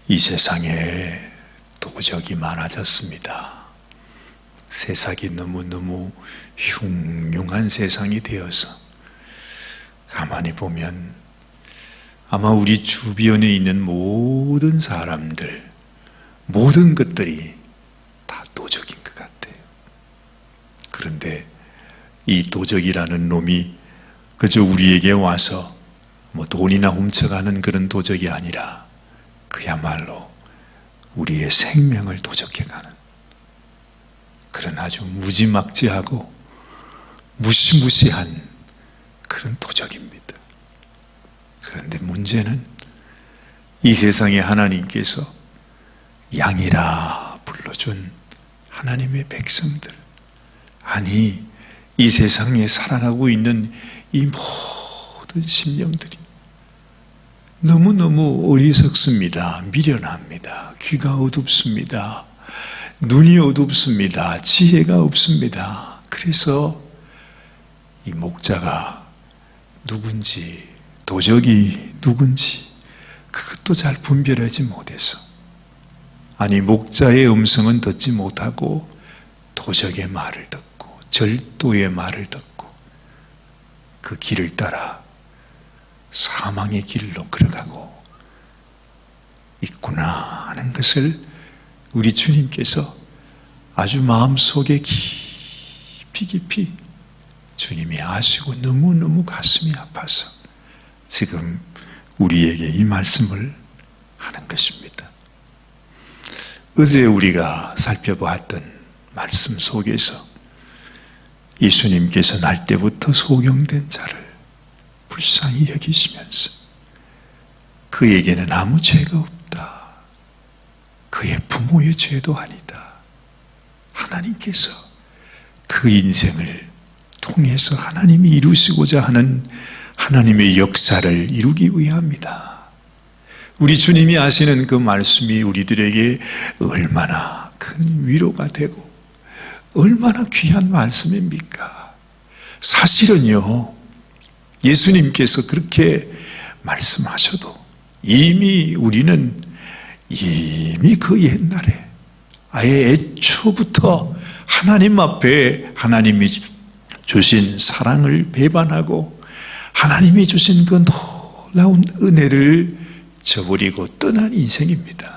이 세상에 도적이 많아졌습니다. 세상이 너무너무 흉흉한 세상이 되어서 가만히 보면 아마 우리 주변에 있는 모든 사람들, 모든 것들이 다 도적인 것 같아요. 그런데 이 도적이라는 놈이 그저 우리에게 와서 돈이나 훔쳐가는 그런 도적이 아니라 그야말로 우리의 생명을 도적해가는 그런 아주 무지막지하고 무시무시한 그런 도적입니다. 그런데 문제는 이 세상에 하나님께서 양이라 불러준 하나님의 백성들, 아니 이 세상에 살아가고 있는 이 모든 심령들이 너무너무 어리석습니다. 미련합니다. 귀가 어둡습니다. 눈이 어둡습니다. 지혜가 없습니다. 그래서 이 목자가 누군지, 도적이 누군지 그것도 잘 분별하지 못해서, 아니 목자의 음성은 듣지 못하고 도적의 말을 듣고 절도의 말을 듣고 그 길을 따라 사망의 길로 걸어가고 있구나 하는 것을 우리 주님께서 아주 마음속에 깊이 주님이 아시고 너무너무 가슴이 아파서 지금 우리에게 이 말씀을 하는 것입니다. 어제 우리가 살펴보았던 말씀 속에서 예수님께서 날 때부터 소경된 자를 불쌍히 여기시면서 그에게는 아무 죄가 없다, 그의 부모의 죄도 아니다, 하나님께서 그 인생을 통해서 하나님이 이루시고자 하는 하나님의 역사를 이루기 위함이다. 우리 주님이 하시는 그 말씀이 우리들에게 얼마나 큰 위로가 되고 얼마나 귀한 말씀입니까? 사실은요, 예수님께서 그렇게 말씀하셔도 이미 우리는 이미 그 옛날에 아예 애초부터 하나님 앞에 하나님이 주신 사랑을 배반하고 하나님이 주신 그 놀라운 은혜를 저버리고 떠난 인생입니다.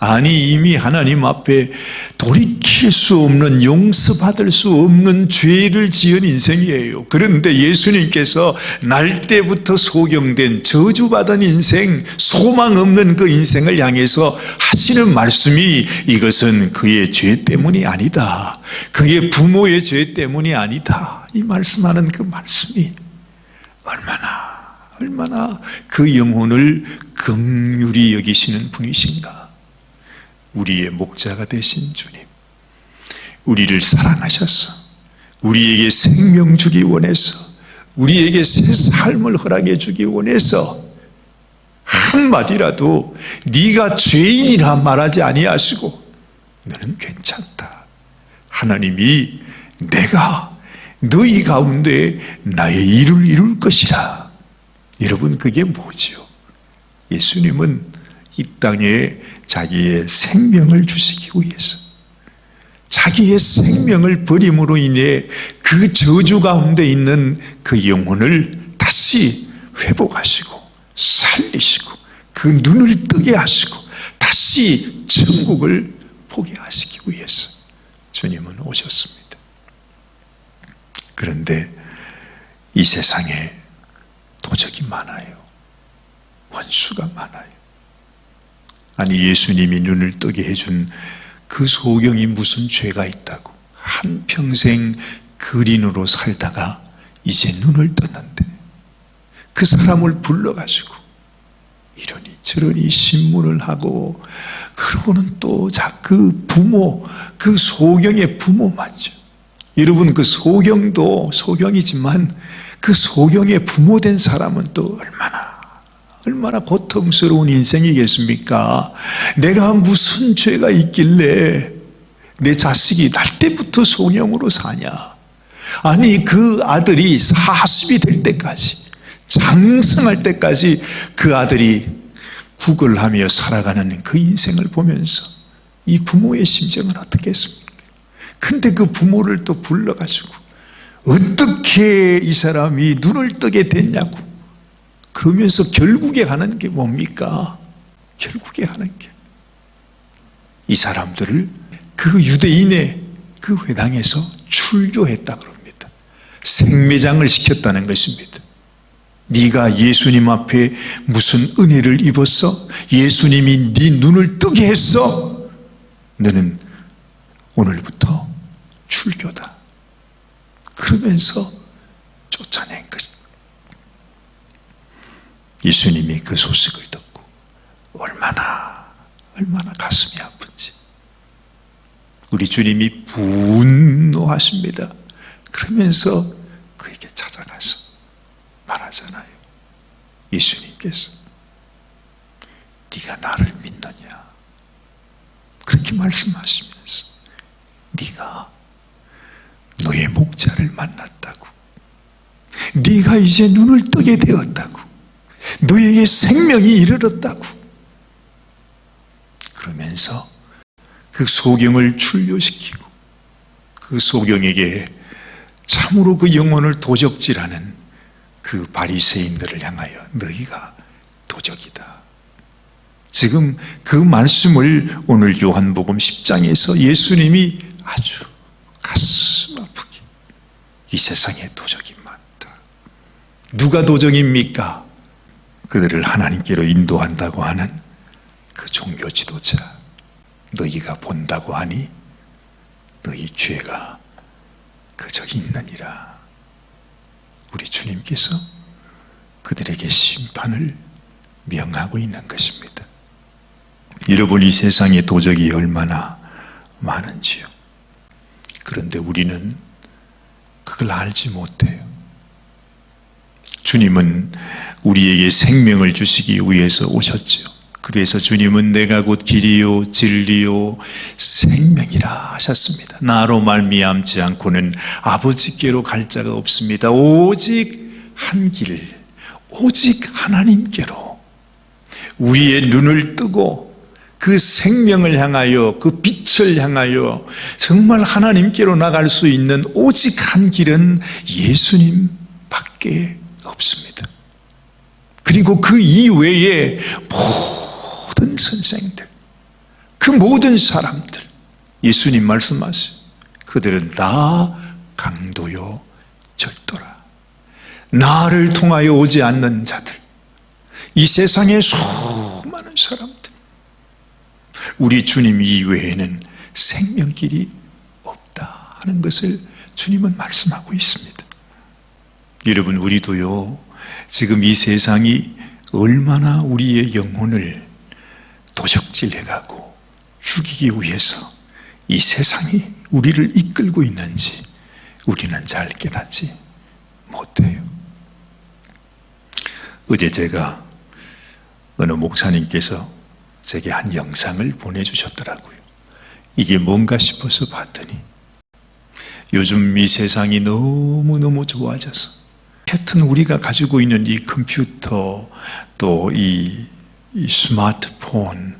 아니 이미 하나님 앞에 돌이킬 수 없는, 용서받을 수 없는 죄를 지은 인생이에요. 그런데 예수님께서 날 때부터 소경된 저주받은 인생, 소망 없는 그 인생을 향해서 하시는 말씀이 이것은 그의 죄 때문이 아니다, 그의 부모의 죄 때문이 아니다, 이 말씀하는 그 말씀이 얼마나 그 영혼을 긍휼히 여기시는 분이신가. 우리의 목자가 되신 주님, 우리를 사랑하셔서 우리에게 생명 주기 원해서 우리에게 새 삶을 허락해 주기 원해서 한마디라도 네가 죄인이라 말하지 아니하시고 너는 괜찮다, 하나님이 내가 너희 가운데 나의 일을 이룰 것이라. 여러분, 그게 뭐지요? 예수님은 이 땅에 자기의 생명을 주시기 위해서 자기의 생명을 버림으로 인해 그 저주 가운데 있는 그 영혼을 다시 회복하시고 살리시고 그 눈을 뜨게 하시고 다시 천국을 보게 하시기 위해서 주님은 오셨습니다. 그런데 이 세상에 도적이 많아요. 원수가 많아요. 아니 예수님이 눈을 뜨게 해준 그 소경이 무슨 죄가 있다고 한평생 그린으로 살다가 이제 눈을 떴는데 그 사람을 불러가지고 이러니 저러니 신문을 하고, 그러고는 또 그 부모, 그 소경의 부모 맞죠? 여러분, 그 소경도 소경이지만 그 소경의 부모된 사람은 또 얼마나 고통스러운 인생이겠습니까? 내가 무슨 죄가 있길래 내 자식이 날 때부터 소경으로 사냐? 아니 그 아들이 40이 될 때까지, 장성할 때까지 그 아들이 구걸하며 살아가는 그 인생을 보면서 이 부모의 심정은 어떻겠습니까? 근데 그 부모를 또 불러가지고 어떻게 이 사람이 눈을 뜨게 됐냐고 그러면서 결국에 하는 게 뭡니까? 결국에 하는 게 이 사람들을 그 유대인의 그 회당에서 출교했다 그럽니다. 생매장을 시켰다는 것입니다. 네가 예수님 앞에 무슨 은혜를 입었어? 예수님이 네 눈을 뜨게 했어? 너는 오늘부터 출교다. 그러면서 쫓아낸 것입니다. 예수님이 그 소식을 듣고 얼마나 가슴이 아픈지 우리 주님이 분노하십니다. 그러면서 그에게 찾아가서 말하잖아요. 예수님께서 네가 나를 믿느냐 그렇게 말씀하시면서 네가 너의 목자를 만났다고, 네가 이제 눈을 뜨게 되었다고, 너에게 생명이 이르렀다고 그러면서 그 소경을 출교시키고 그 소경에게 참으로 그 영혼을 도적질하는 그 바리새인들을 향하여 너희가 도적이다. 지금 그 말씀을 오늘 요한복음 10장에서 예수님이 아주 가슴 아프게 이 세상에 도적이 많다. 누가 도적입니까? 그들을 하나님께로 인도한다고 하는 그 종교 지도자. 너희가 본다고 하니 너희 죄가 그저 있느니라. 우리 주님께서 그들에게 심판을 명하고 있는 것입니다. 여러분, 이 세상에 도적이 얼마나 많은지요. 그런데 우리는 그걸 알지 못해요. 주님은 우리에게 생명을 주시기 위해서 오셨죠. 그래서 주님은 내가 곧 길이요 진리요 생명이라 하셨습니다. 나로 말미암지 않고는 아버지께로 갈 자가 없습니다. 오직 한 길, 오직 하나님께로 우리의 눈을 뜨고 그 생명을 향하여, 그 빛을 향하여 정말 하나님께로 나갈 수 있는 오직 한 길은 예수님밖에 없습니다. 그리고 그 이외에 모든 선생들, 그 모든 사람들, 예수님 말씀하세요. 그들은 다 강도요 절도라. 나를 통하여 오지 않는 자들, 이 세상에 수많은 사람들, 우리 주님 이외에는 생명길이 없다 하는 것을 주님은 말씀하고 있습니다. 여러분, 우리도요 지금 이 세상이 얼마나 우리의 영혼을 도적질해가고 죽이기 위해서 이 세상이 우리를 이끌고 있는지 우리는 잘 깨닫지 못해요. 어제 제가 어느 목사님께서 제게 한 영상을 보내주셨더라고요. 이게 뭔가 싶어서 봤더니 요즘 이 세상이 너무너무 좋아져서 하여튼 우리가 가지고 있는 이 컴퓨터 또 이 스마트폰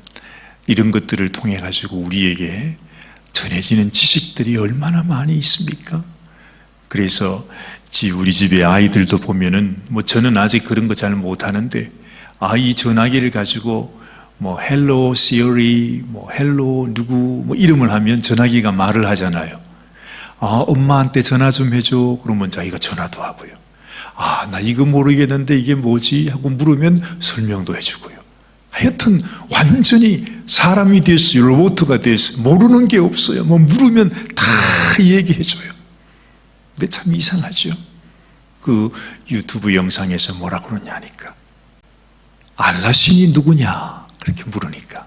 이런 것들을 통해 가지고 우리에게 전해지는 지식들이 얼마나 많이 있습니까? 그래서 우리 집에 아이들도 보면은 저는 아직 그런 거 잘 못하는데 이 전화기를 가지고 헬로 시리, 헬로 누구 이름을 하면 전화기가 말을 하잖아요. 엄마한테 전화 좀 해줘. 그러면 자기가 전화도 하고요. 나 이거 모르겠는데 이게 뭐지? 하고 물으면 설명도 해주고요. 하여튼 완전히 사람이 됐어요. 로봇가 됐어요. 모르는 게 없어요. 물으면 다 얘기해줘요. 근데 참 이상하죠. 그 유튜브 영상에서 뭐라 그러냐 하니까 알라신이 누구냐 그렇게 물으니까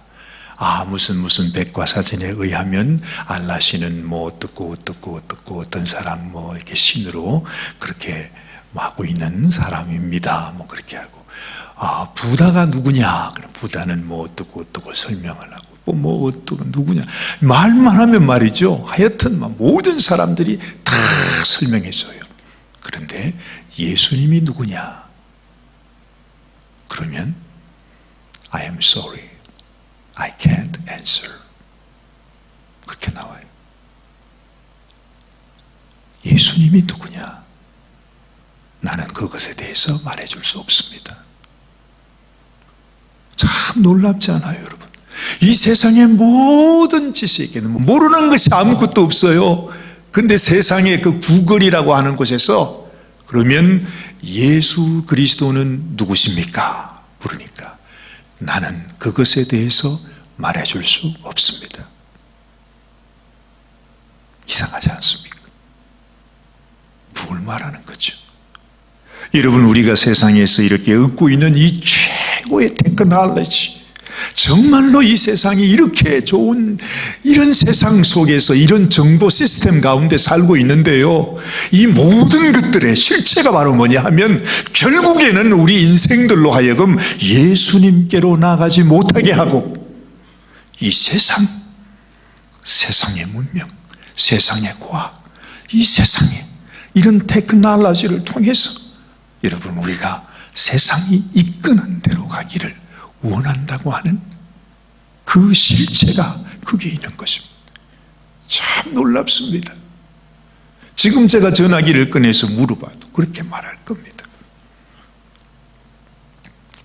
무슨 백과사전에 의하면 알라신은 어떻고 어떤 사람 이렇게 신으로 그렇게 하고 있는 사람입니다. 그렇게 하고 부다가 누구냐? 그럼 부다는 어떻고 설명을 하고 어떻고 누구냐? 말만 하면 말이죠. 하여튼 모든 사람들이 다 설명해줘요. 그런데 예수님이 누구냐? 그러면 I am sorry. I can't answer. 그렇게 나와요. 예수님이 누구냐? 나는 그것에 대해서 말해줄 수 없습니다. 참 놀랍지 않아요, 여러분? 이 세상의 모든 지식에는 모르는 것이 아무것도 없어요. 근데 세상의 그 구글이라고 하는 곳에서 그러면 예수 그리스도는 누구십니까? 물으니까 나는 그것에 대해서 말해줄 수 없습니다. 이상하지 않습니까? 뭘 말하는 거죠? 여러분, 우리가 세상에서 이렇게 얻고 있는 이 최고의 테크놀로지, 정말로 이 세상이 이렇게 좋은 이런 세상 속에서 이런 정보 시스템 가운데 살고 있는데요, 이 모든 것들의 실체가 바로 뭐냐 하면 결국에는 우리 인생들로 하여금 예수님께로 나가지 못하게 하고 이 세상의 문명, 세상의 과학, 이 세상의 이런 테크놀로지를 통해서 여러분, 우리가 세상이 이끄는 대로 가기를 원한다고 하는 그 실체가 그게 있는 것입니다. 참 놀랍습니다. 지금 제가 전화기를 꺼내서 물어봐도 그렇게 말할 겁니다.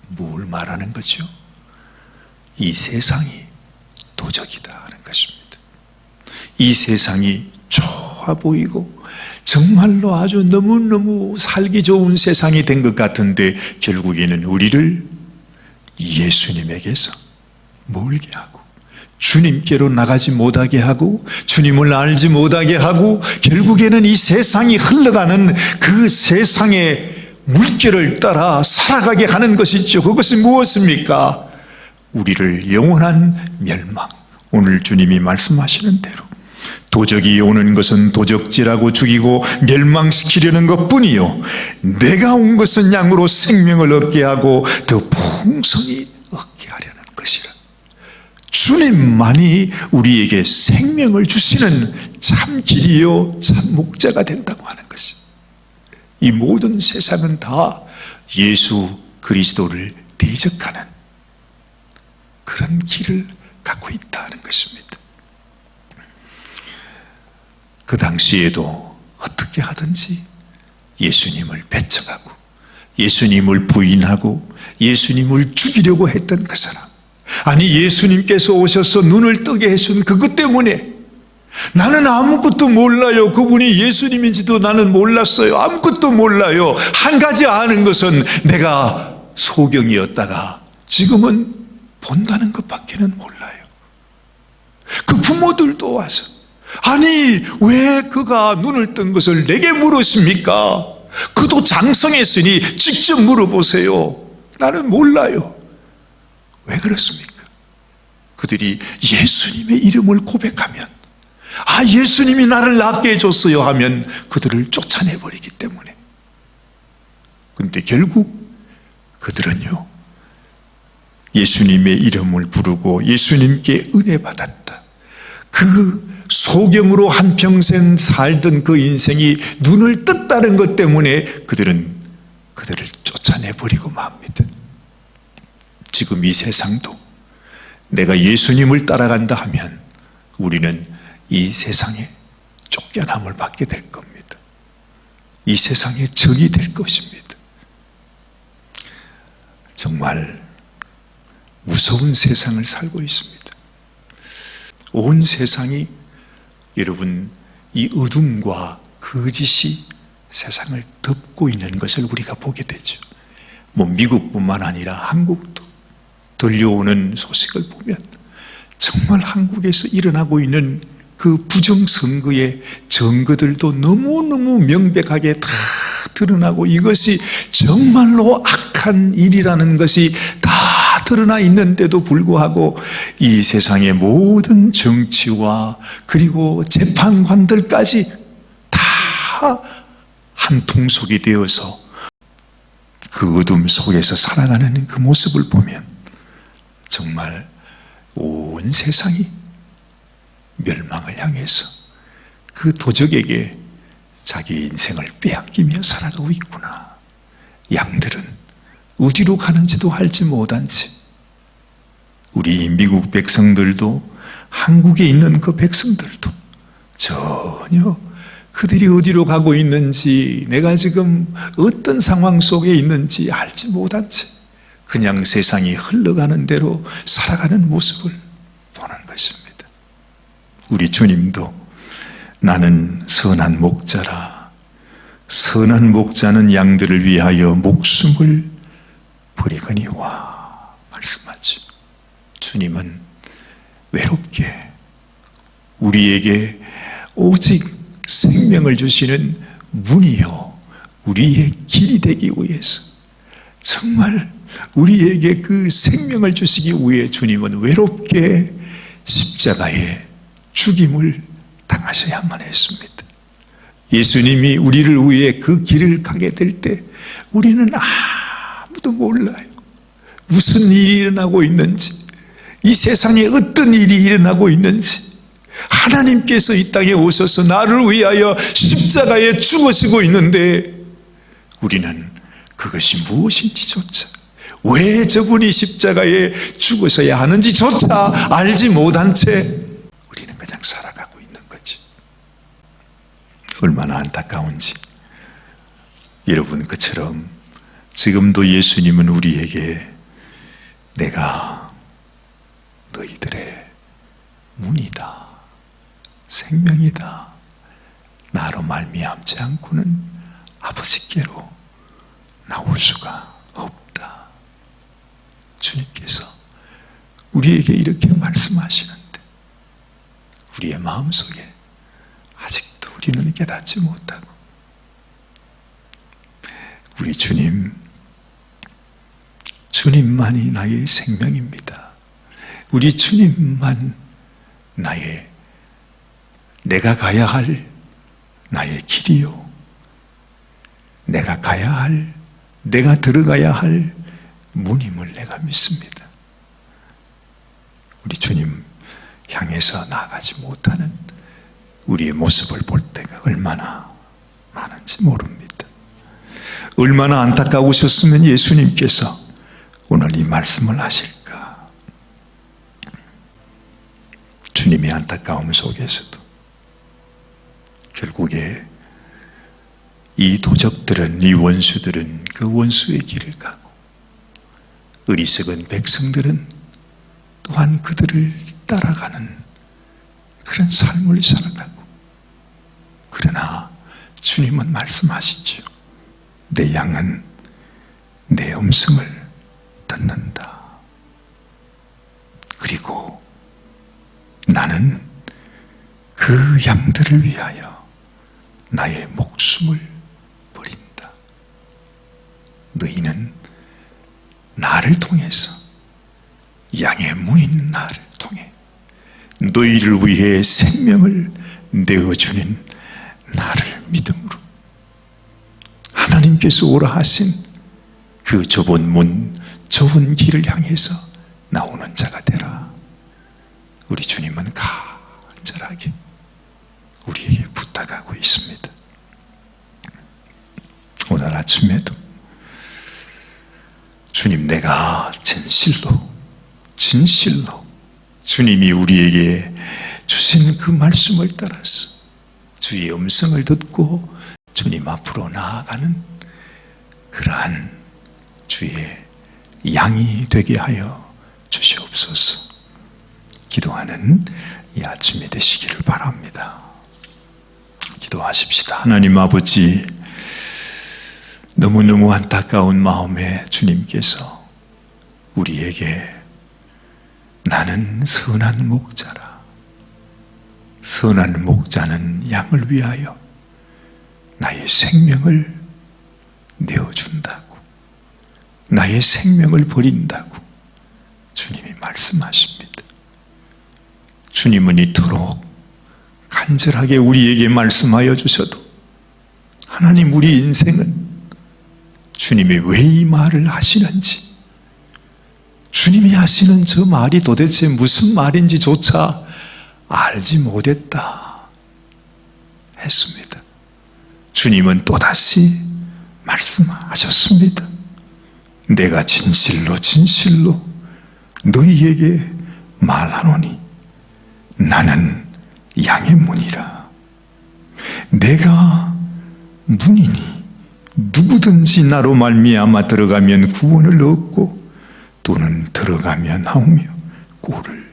뭘 말하는 거죠? 이 세상이 도적이다 하는 것입니다. 이 세상이 좋아 보이고 정말로 아주 너무너무 살기 좋은 세상이 된 것 같은데 결국에는 우리를 예수님에게서 멀게 하고 주님께로 나가지 못하게 하고 주님을 알지 못하게 하고 결국에는 이 세상이 흘러가는 그 세상의 물결을 따라 살아가게 하는 것이죠. 그것이 무엇입니까? 우리를 영원한 멸망, 오늘 주님이 말씀하시는 대로 도적이 오는 것은 도적질하고 죽이고 멸망시키려는 것뿐이요, 내가 온 것은 양으로 생명을 얻게 하고 더 풍성히 얻게 하려는 것이라. 주님만이 우리에게 생명을 주시는 참 길이요 참 목자가 된다고 하는 것이, 이 모든 세상은 다 예수 그리스도를 대적하는 그런 길을 갖고 있다는 것입니다. 그 당시에도 어떻게 하든지 예수님을 배척하고 예수님을 부인하고 예수님을 죽이려고 했던 그 사람, 아니 예수님께서 오셔서 눈을 뜨게 해준 그것 때문에 나는 아무것도 몰라요, 그분이 예수님인지도 나는 몰랐어요, 아무것도 몰라요, 한 가지 아는 것은 내가 소경이었다가 지금은 본다는 것밖에는 몰라요. 그 부모들도 와서 아니 왜 그가 눈을 뜬 것을 내게 물으십니까? 그도 장성했으니 직접 물어보세요. 나는 몰라요. 왜 그렇습니까? 그들이 예수님의 이름을 고백하면, 아 예수님이 나를 낫게 해줬어요 하면 그들을 쫓아내버리기 때문에. 그런데 결국 그들은요, 예수님의 이름을 부르고 예수님께 은혜 받았다, 그 소경으로 한평생 살던 그 인생이 눈을 떴다는 것 때문에 그들은 그들을 쫓아내버리고 맙니다. 지금 이 세상도 내가 예수님을 따라간다 하면 우리는 이 세상에 쫓겨남을 받게 될 겁니다. 이 세상의 적이 될 것입니다. 정말 무서운 세상을 살고 있습니다. 온 세상이 여러분 이 어둠과 거짓이 세상을 덮고 있는 것을 우리가 보게 되죠. 미국뿐만 아니라 한국도 들려오는 소식을 보면 정말 한국에서 일어나고 있는 그 부정선거의 증거들도 너무너무 명백하게 다 드러나고 이것이 정말로 악한 일이라는 것이 다 드러나 있는데도 불구하고 이 세상의 모든 정치와 그리고 재판관들까지 다 한 통속이 되어서 그 어둠 속에서 살아가는 그 모습을 보면 정말 온 세상이 멸망을 향해서 그 도적에게 자기 인생을 빼앗기며 살아가고 있구나. 양들은 어디로 가는지도 알지 못한 채 우리 미국 백성들도 한국에 있는 그 백성들도 전혀 그들이 어디로 가고 있는지, 내가 지금 어떤 상황 속에 있는지 알지 못한 채 그냥 세상이 흘러가는 대로 살아가는 모습을 보는 것입니다. 우리 주님도 나는 선한 목자라, 선한 목자는 양들을 위하여 목숨을 버리거니와 말씀하죠. 주님은 외롭게 우리에게 오직 생명을 주시는 문이요, 우리의 길이 되기 위해서, 정말 우리에게 그 생명을 주시기 위해 주님은 외롭게 십자가에 죽임을 당하셔야만 했습니다. 예수님이 우리를 위해 그 길을 가게 될 때 우리는 아무도 몰라요. 무슨 일이 일어나고 있는지, 이 세상에 어떤 일이 일어나고 있는지, 하나님께서 이 땅에 오셔서 나를 위하여 십자가에 죽으시고 있는데 우리는 그것이 무엇인지조차, 왜 저분이 십자가에 죽으셔야 하는지조차 알지 못한 채 우리는 그냥 살아가고 있는 거지. 얼마나 안타까운지. 여러분, 그처럼 지금도 예수님은 우리에게 내가 너희들의 문이다, 생명이다, 나로 말미암지 않고는 아버지께로 나올 수가 없다. 주님께서 우리에게 이렇게 말씀하시는데 우리의 마음속에 아직도 우리는 깨닫지 못하고, 우리 주님만이 나의 생명입니다. 우리 주님만 내가 가야 할 나의 길이요, 내가 들어가야 할 문임을 내가 믿습니다. 우리 주님 향해서 나아가지 못하는 우리의 모습을 볼 때가 얼마나 많은지 모릅니다. 얼마나 안타까우셨으면 예수님께서 오늘 이 말씀을 하실까. 주님의 안타까움 속에서도 결국에 이 도적들은, 이 원수들은 그 원수의 길을 가고, 어리석은 백성들은 또한 그들을 따라가는 그런 삶을 살아가고, 그러나 주님은 말씀하시죠. 내 양은 내 음성을 듣는다. 그리고 나는 그 양들을 위하여 나의 목숨을 버린다. 너희는 나를 통해서, 양의 문인 나를 통해 너희를 위해 생명을 내어주는 나를 믿음으로 하나님께서 오라 하신 그 좁은 문, 좁은 길을 향해서 나오는 자가 되라. 우리 주님은 간절하게 우리에게 부탁하고 있습니다. 오늘 아침에도 주님, 내가 진실로 주님이 우리에게 주신 그 말씀을 따라서 주의 음성을 듣고 주님 앞으로 나아가는 그러한 주의 양이 되게 하여 주시옵소서. 기도하는 이 아침이 되시기를 바랍니다. 기도하십시다. 하나님 아버지, 너무너무 안타까운 마음에 주님께서 우리에게 나는 선한 목자라, 선한 목자는 양을 위하여 나의 생명을 내어준다고, 나의 생명을 버린다고 주님이 말씀하십니다. 주님은 이토록 간절하게 우리에게 말씀하여 주셔도 하나님, 우리 인생은 주님이 왜 이 말을 하시는지, 주님이 하시는 저 말이 도대체 무슨 말인지조차 알지 못했다 했습니다. 주님은 또다시 말씀하셨습니다. 내가 진실로 너희에게 말하노니 나는 양의 문이라. 내가 문이니 누구든지 나로 말미암아 들어가면 구원을 얻고 또는 들어가면 하오며 꼴을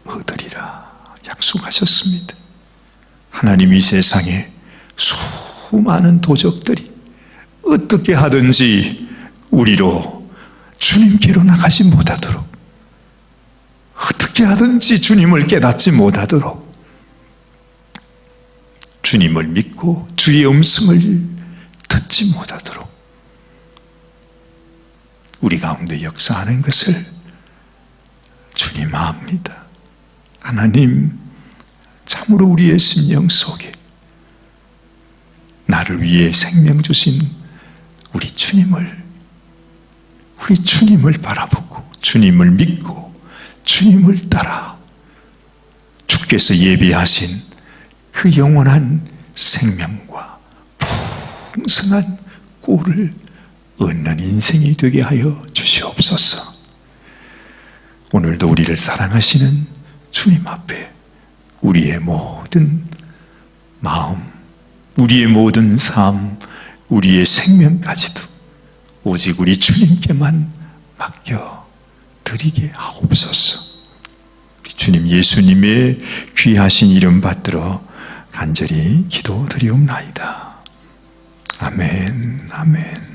얻으리라 약속하셨습니다. 하나님이 세상에 수많은 도적들이 어떻게 하든지 우리로 주님께로 나가지 못하도록, 어떻게 하든지 주님을 깨닫지 못하도록, 주님을 믿고 주의 음성을 듣지 못하도록 우리 가운데 역사하는 것을 주님 압니다. 하나님, 참으로 우리의 심령 속에 나를 위해 생명 주신 우리 주님을 바라보고 주님을 믿고 주님을 따라 주께서 예비하신 그 영원한 생명과 풍성한 꼴을 얻는 인생이 되게 하여 주시옵소서. 오늘도 우리를 사랑하시는 주님 앞에 우리의 모든 마음, 우리의 모든 삶, 우리의 생명까지도 오직 우리 주님께만 맡겨 드리게 하옵소서. 우리 주님 예수님의 귀하신 이름 받들어 간절히 기도드리옵나이다. 아멘, 아멘.